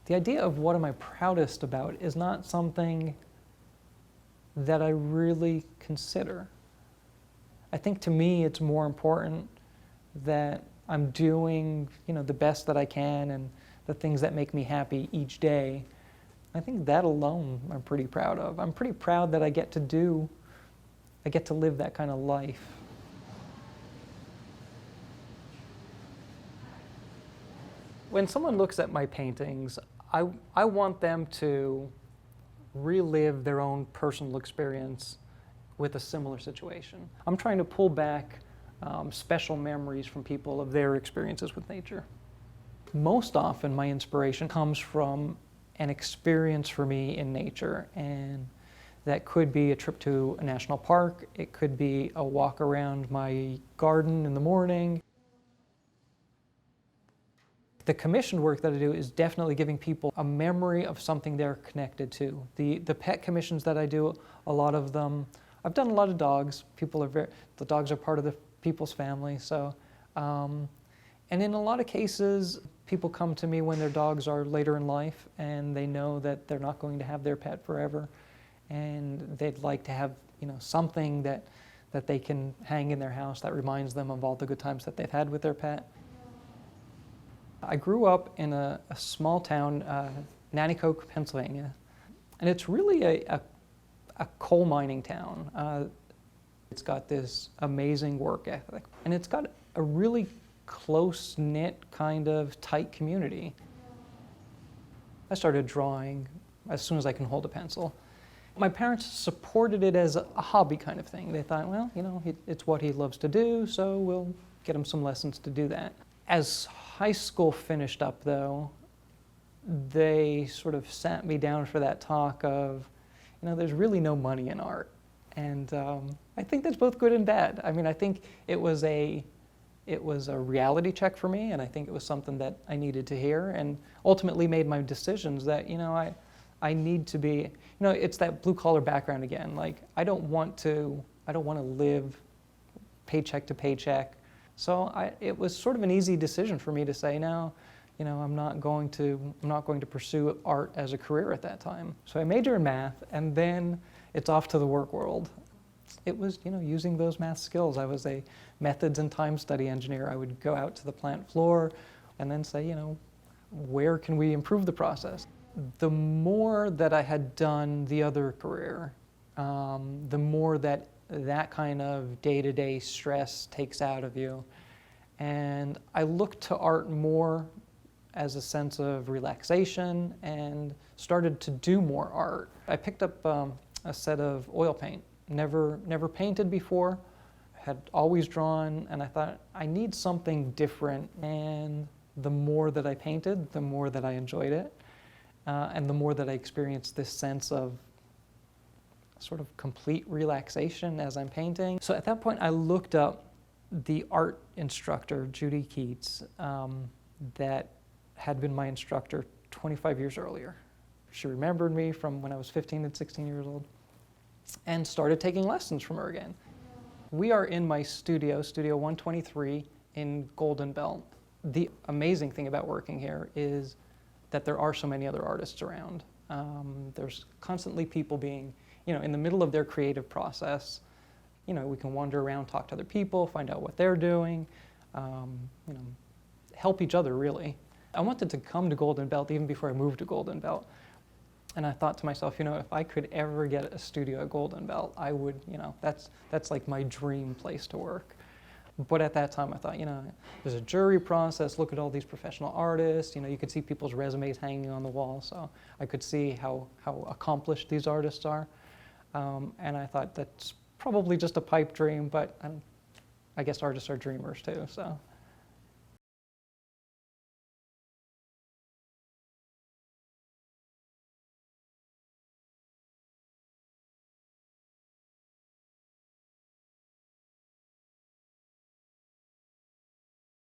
The idea of what am I proudest about is not something that I really consider. I think to me it's more important that I'm doing, the best that I can and the things that make me happy each day. I think that alone I'm pretty proud of. I'm pretty proud that I get to live that kind of life. When someone looks at my paintings, I want them to relive their own personal experience with a similar situation. I'm trying to pull back special memories from people of their experiences with nature. Most often my inspiration comes from an experience for me in nature, and that could be a trip to a national park, it could be a walk around my garden in the morning. The commissioned work that I do is definitely giving people a memory of something they're connected to. The pet commissions that I do, a lot of them, I've done a lot of dogs. The dogs are part of the people's family. So, and in a lot of cases, people come to me when their dogs are later in life and they know that they're not going to have their pet forever, and they'd like to have, something that they can hang in their house that reminds them of all the good times that they've had with their pet. I grew up in a small town, Nanticoke, Pennsylvania, and it's really a coal mining town. It's got this amazing work ethic, and it's got a really close-knit kind of tight community. I started drawing as soon as I can hold a pencil. My parents supported it as a hobby kind of thing. They thought, well, it's what he loves to do, so we'll get him some lessons to do that. As high school finished up, though, they sort of sat me down for that talk of, there's really no money in art. And I think that's both good and bad. I mean, I think it was a reality check for me, and I think it was something that I needed to hear, and ultimately made my decisions that, I need to be, it's that blue-collar background again. Like, I don't want to live paycheck to paycheck. So it was sort of an easy decision for me to say, no, I'm not going to pursue art as a career at that time. So I majored in math, and then it's off to the work world. It was, using those math skills. I was a methods and time study engineer. I would go out to the plant floor and then say, where can we improve the process? The more that I had done the other career, the more that kind of day-to-day stress takes out of you. And I looked to art more as a sense of relaxation and started to do more art. I picked up a set of oil paint. Never painted before, had always drawn, and I thought, I need something different. And the more that I painted, the more that I enjoyed it, and the more that I experienced this sense of sort of complete relaxation as I'm painting. So at that point, I looked up the art instructor, Judy Keats, that had been my instructor 25 years earlier. She remembered me from when I was 15 and 16 years old, and started taking lessons from her again. We are in my studio, Studio 123 in Golden Belt. The amazing thing about working here is that there are so many other artists around. There's constantly people being, in the middle of their creative process. We can wander around, talk to other people, find out what they're doing, help each other, really. I wanted to come to Golden Belt even before I moved to Golden Belt. And I thought to myself, if I could ever get a studio at Golden Belt, I would, that's like my dream place to work. But at that time I thought, there's a jury process, look at all these professional artists, you could see people's resumes hanging on the wall, so I could see how accomplished these artists are. And I thought that's probably just a pipe dream, but I guess artists are dreamers too, so.